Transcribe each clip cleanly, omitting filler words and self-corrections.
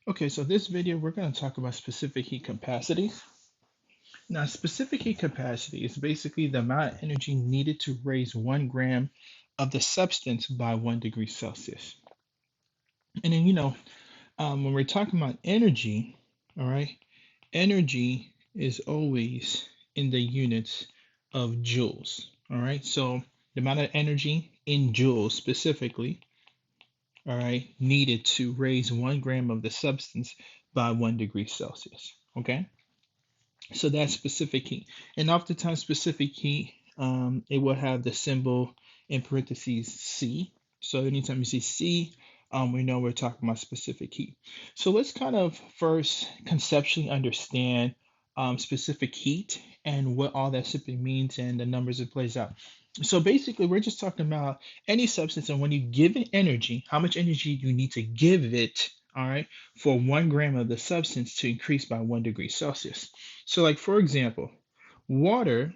Okay, so this video we're going to talk about specific heat capacity. Now, specific heat capacity is basically the amount of energy needed to raise 1 gram of the substance by 1 degree Celsius. And then, when we're talking about energy, all right, energy is always in the units of joules. All right, so the amount of energy in joules specifically, all right, needed to raise 1 gram of the substance by 1 degree Celsius. Okay. So that's specific heat. And oftentimes specific heat, it will have the symbol in parentheses C. So anytime you see C, we know we're talking about specific heat. So let's kind of first conceptually understand specific heat and what all that simply means and the numbers it plays out. So basically, we're just talking about any substance, and when you give it energy, how much energy you need to give it, all right, for 1 gram of the substance to increase by 1 degree Celsius. So, like for example, water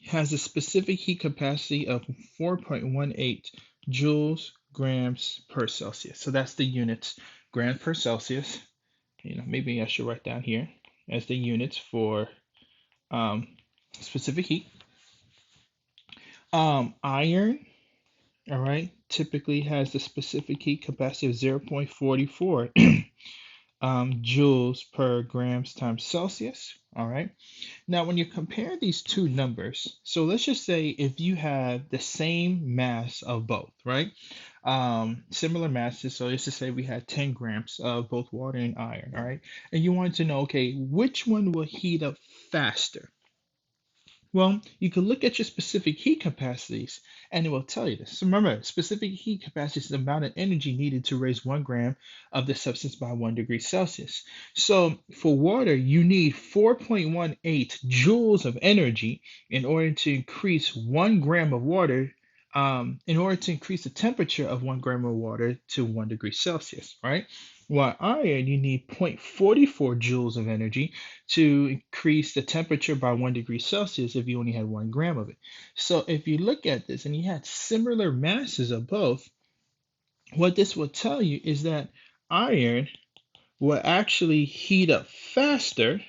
has a specific heat capacity of 4.18 joules grams per Celsius. So that's the units, grams per Celsius. Maybe I should write down here as the units for specific heat. Iron, all right, typically has the specific heat capacity of 0.44 joules per grams times Celsius. All right. Now, when you compare these two numbers, so let's just say if you have the same mass of both, right? Similar masses. So let's just say we had 10 grams of both water and iron, all right? And you want to know, okay, which one will heat up faster? Well, you can look at your specific heat capacities and it will tell you this. So remember, specific heat capacity is the amount of energy needed to raise 1 gram of the substance by 1 degree Celsius. So for water, you need 4.18 joules of energy in order to increase 1 gram of water, in order to increase the temperature of 1 gram of water to 1 degree Celsius, right? While iron, you need 0.44 joules of energy to increase the temperature by 1 degree Celsius if you only had 1 gram of it. So if you look at this and you had similar masses of both, what this will tell you is that iron will actually heat up faster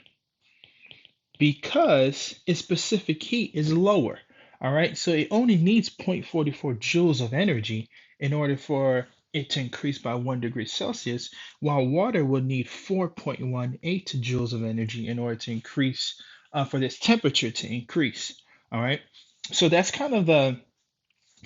because its specific heat is lower. All right, so it only needs 0.44 joules of energy in order for it to increase by 1 degree Celsius, while water would need 4.18 joules of energy in order to increase, for this temperature to increase. All right, so that's kind of the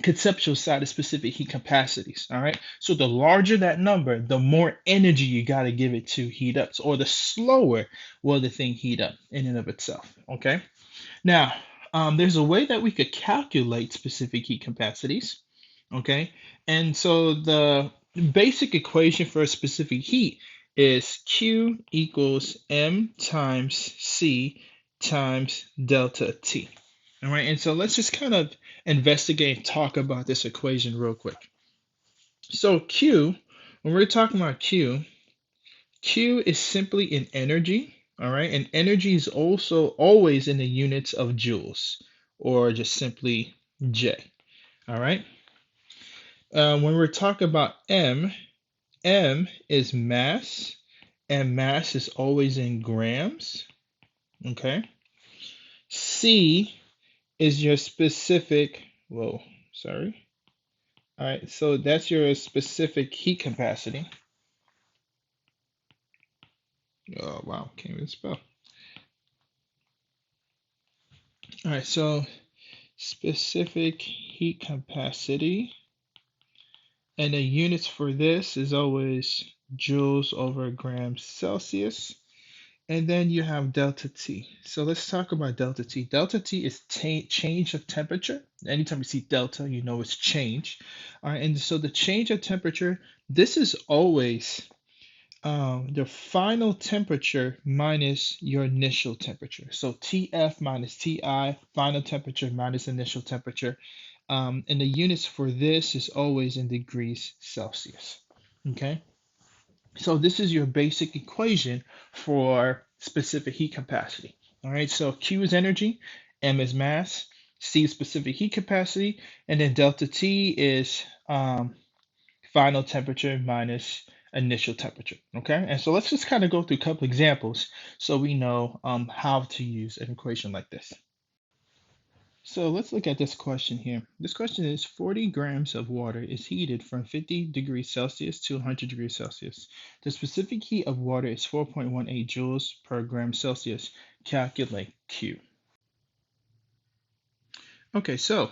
conceptual side of specific heat capacities. All right. So the larger that number, the more energy you got to give it to heat up, or the slower will the thing heat up in and of itself. Okay. Now, there's a way that we could calculate specific heat capacities. Okay. And so the basic equation for a specific heat is Q equals M times C times delta T. All right, and so let's just kind of investigate and talk about this equation real quick. So Q, when we're talking about Q is simply an energy, all right, and energy is also always in the units of joules, or just simply J, all right. When we're talking about M is mass, and mass is always in grams, okay. C is your specific, whoa, sorry. All right, so that's your specific heat capacity. Oh, wow, can't even spell. All right, so specific heat capacity, and the units for this is always joules over grams Celsius. And then you have delta T. So let's talk about delta T. Delta T is change of temperature. Anytime you see delta, you know it's change. All right, and so the change of temperature, this is always the final temperature minus your initial temperature. So TF minus TI, final temperature minus initial temperature. And the units for this is always in degrees Celsius. Okay. So this is your basic equation for specific heat capacity. All right, so Q is energy, M is mass, C is specific heat capacity, and then delta T is final temperature minus initial temperature. Okay, and so let's just kind of go through a couple examples so we know how to use an equation like this. So let's look at this question here. This question is 40 grams of water is heated from 50 degrees Celsius to 100 degrees Celsius. The specific heat of water is 4.18 joules per gram Celsius. Calculate Q. Okay, so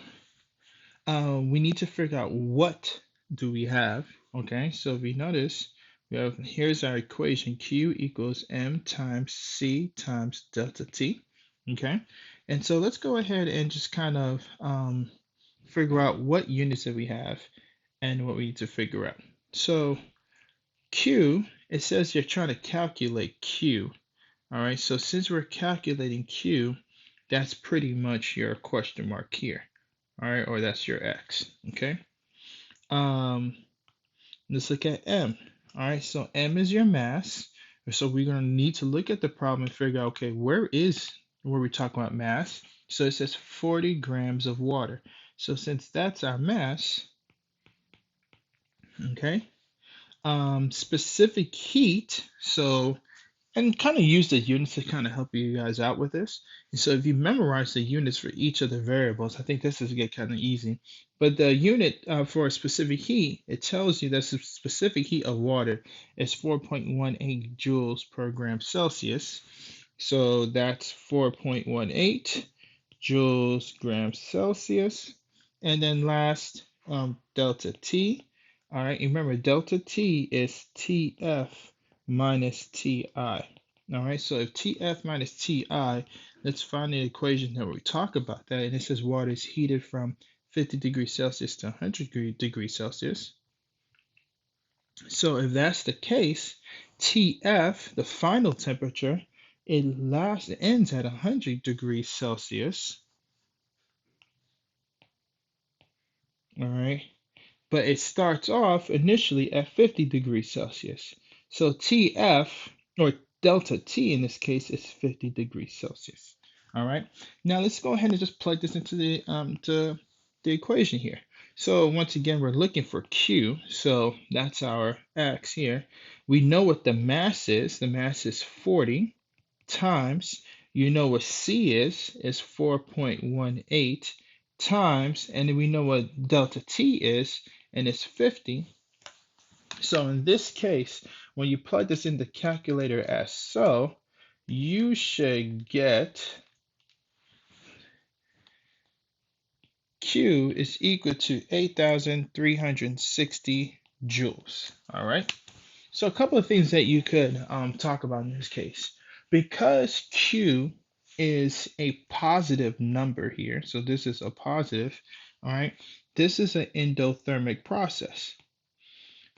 we need to figure out what do we have. Okay, so if we notice, we have here's our equation. Q equals m times c times delta t. Okay, and so let's go ahead and just kind of figure out what units that we have and what we need to figure out. So Q, it says you're trying to calculate Q. All right, so since we're calculating Q, that's pretty much your question mark here. All right, or that's your X. Okay. Um, let's look at M. All right, so M is your mass. So we're gonna need to look at the problem and figure out, okay, where we talking about mass? So it says 40 grams of water. So since that's our mass, okay, specific heat, so and kind of use the units to kind of help you guys out with this. And so if you memorize the units for each of the variables, I think this is get kind of easy. But the unit for a specific heat, it tells you that the specific heat of water is 4.18 joules per gram Celsius. So that's 4.18 joules gram Celsius. And then last, delta T. All right, remember delta T is TF minus Ti. All right, so if TF minus Ti, let's find the equation that we talk about that. And it says water is heated from 50 degrees Celsius to 100 degrees Celsius. So if that's the case, TF, the final temperature, it ends at 100 degrees Celsius. All right, but it starts off initially at 50 degrees Celsius. So TF, or delta T in this case, is 50 degrees Celsius. All right, now let's go ahead and just plug this into the equation here. So once again, we're looking for Q, so that's our X here. We know what the mass is. The mass is 40 times, you know what C is 4.18 times, and then we know what delta T is, and it's 50. So in this case, when you plug this in the calculator as so, you should get Q is equal to 8,360 joules. All right. So a couple of things that you could talk about in this case. Because Q is a positive number here, so this is a positive, all right, this is an endothermic process.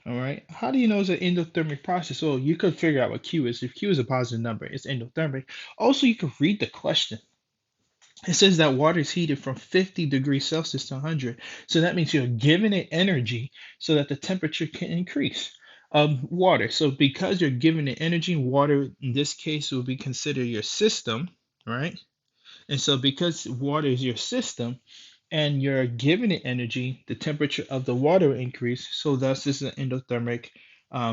All right, how do you know it's an endothermic process? Well, you could figure out what Q is. If Q is a positive number, it's endothermic. Also, you could read the question. It says that water is heated from 50 degrees Celsius to 100. So that means you're giving it energy so that the temperature can increase. Water. So because you're giving it energy, water in this case will be considered your system, right? And so because water is your system and you're giving it energy, the temperature of the water will increase. So thus this is an endothermic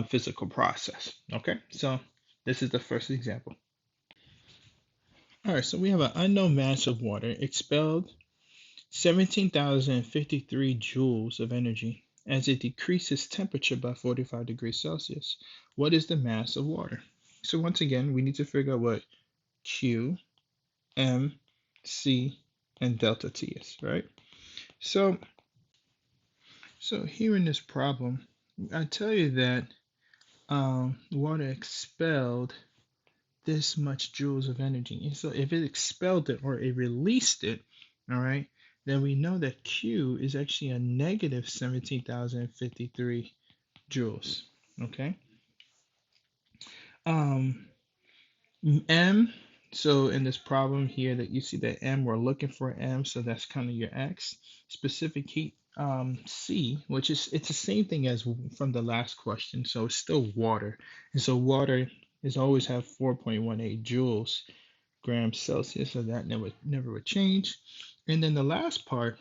physical process. Okay, so this is the first example. All right, so we have an unknown mass of water expelled 17,053 joules of energy as it decreases temperature by 45 degrees Celsius. What is the mass of water? So once again, we need to figure out what Q, M, C, and delta T is, right? So here in this problem, I tell you that water expelled this much joules of energy. And so if it expelled it or it released it, all right, then we know that Q is actually a negative 17,053 joules. Okay. M, so in this problem here that you see that M, we're looking for M, so that's kind of your X. Specific heat, C, which is, it's the same thing as from the last question, so it's still water. And so water is always have 4.18 joules grams Celsius, so that never would change. And then the last part,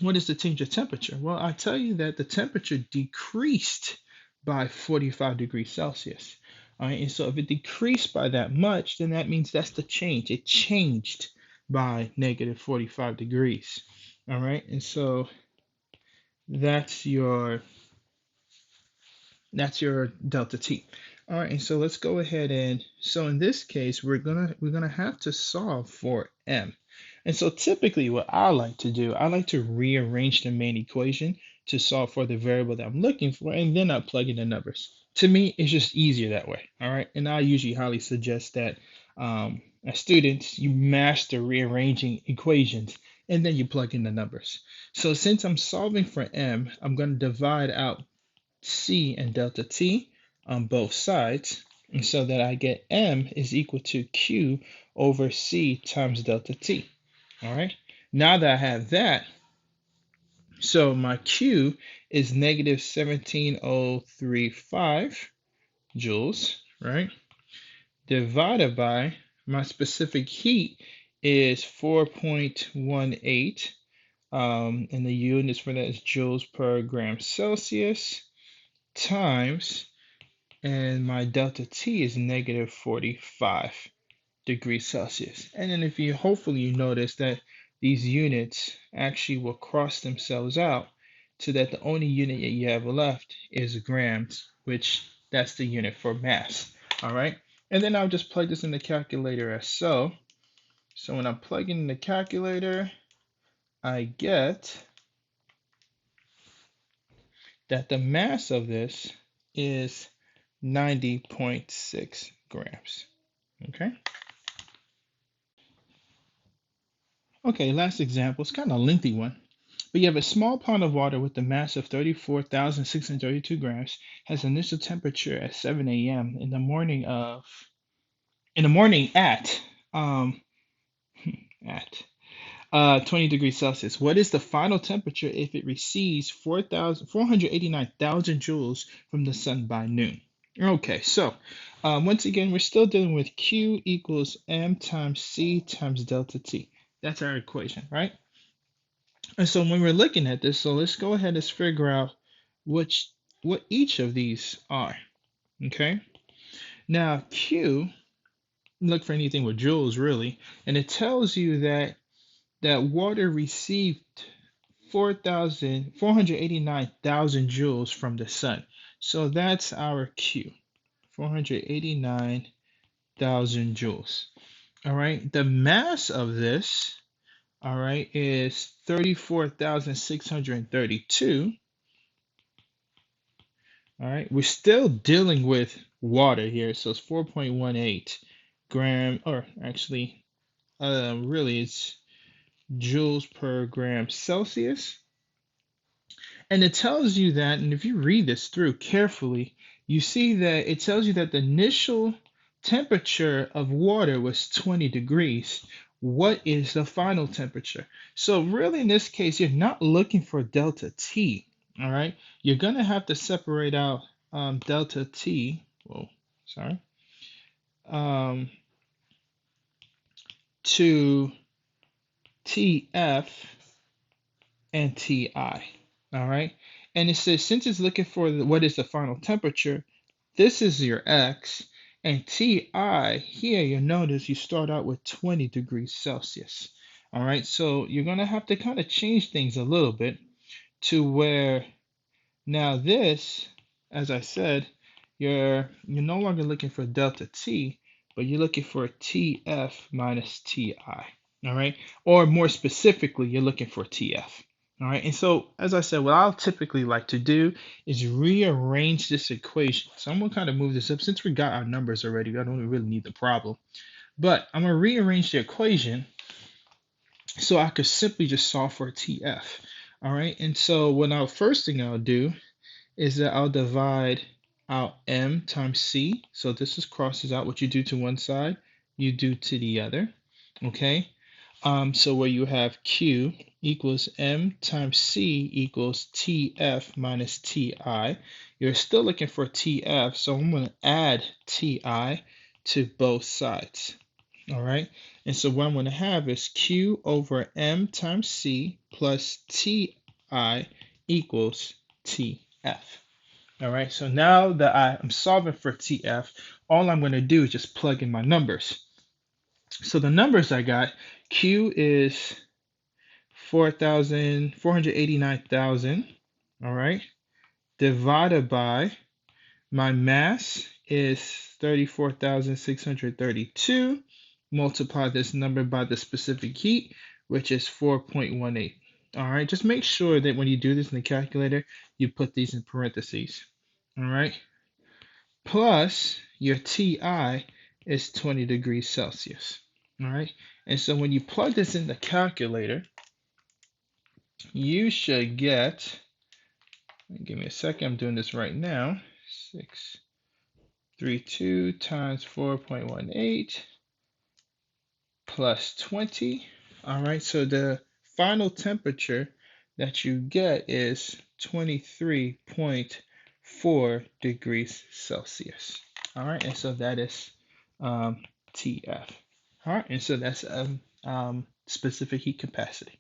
what is the change of temperature? Well, I tell you that the temperature decreased by 45 degrees Celsius. All right, and so if it decreased by that much, then that means that's the change. It changed by negative 45 degrees. All right, and so that's your delta t. All right, and so let's go ahead and so in this case we're gonna have to solve for m. And so typically what I like to do, I like to rearrange the main equation to solve for the variable that I'm looking for, and then I plug in the numbers. To me, it's just easier that way. All right, and I usually highly suggest that as students you master rearranging equations and then you plug in the numbers. So since I'm solving for m, I'm going to divide out C and delta T on both sides, and so that I get M is equal to Q over C times delta T. All right. Now that I have that, so my Q is negative 17,035 joules, right? Divided by my specific heat is 4.18, and the units for that is joules per gram Celsius times, and my delta T is negative 45 degrees Celsius. And then if you hopefully you notice that these units actually will cross themselves out so that the only unit that you have left is grams, which that's the unit for mass. All right. And then I'll just plug this in the calculator as so. So when I plug in the calculator, I get that the mass of this is 90.6 grams. Okay. Okay, last example. It's kind of a lengthy one. But you have a small pond of water with a mass of 34,632 grams, has initial temperature at 7 a.m. In the morning um at 20 degrees Celsius. What is the final temperature if it receives 489,000 joules from the sun by noon? Okay, so once again, we're still dealing with Q equals M times C times delta T. That's our equation, right? And so when we're looking at this, so let's go ahead and figure out what each of these are. Okay. Now Q, look for anything with joules really, and it tells you that water received 489,000 joules from the sun. So that's our Q, 489,000 joules. All right. The mass of this, all right, is 34,632. All right, we're still dealing with water here, so it's 4.18 gram, or actually, really it's joules per gram Celsius. And it tells you that, and if you read this through carefully, you see that it tells you that the initial temperature of water was 20 degrees. What is the final temperature? So really in this case, you're not looking for delta T, all right? You're gonna have to separate out delta T, to TF and TI, all right? And it says since it's looking for what is the final temperature, this is your X, and TI here, you'll notice you start out with 20 degrees Celsius. All right, so you're gonna have to kind of change things a little bit to where now this, as I said, you're no longer looking for delta T, but you're looking for TF minus TI. All right, or more specifically, you're looking for TF. All right, and so as I said, what I'll typically like to do is rearrange this equation. So I'm gonna kind of move this up since we got our numbers already. I don't really need the problem, but I'm gonna rearrange the equation so I could simply just solve for TF. All right, and so first thing I'll do is that I'll divide out M times C. So this just crosses out. What you do to one side, you do to the other. Okay. So where you have Q equals M times C equals TF minus TI. You're still looking for TF, so I'm going to add TI to both sides. All right. And so what I'm going to have is Q over M times C plus TI equals TF. All right, so now that I'm solving for TF, all I'm going to do is just plug in my numbers. So the numbers I got, Q is 489,000, all right, divided by my mass is 34,632. Multiply this number by the specific heat, which is 4.18. All right, just make sure that when you do this in the calculator, you put these in parentheses. All right, plus your TI is 20 degrees Celsius. All right, and so when you plug this in the calculator, you should get, give me a second, I'm doing this right now, 632 times 4.18 plus 20. All right, so the final temperature that you get is 23.4 degrees Celsius. All right, and so that is TF. All right, and so that's specific heat capacity.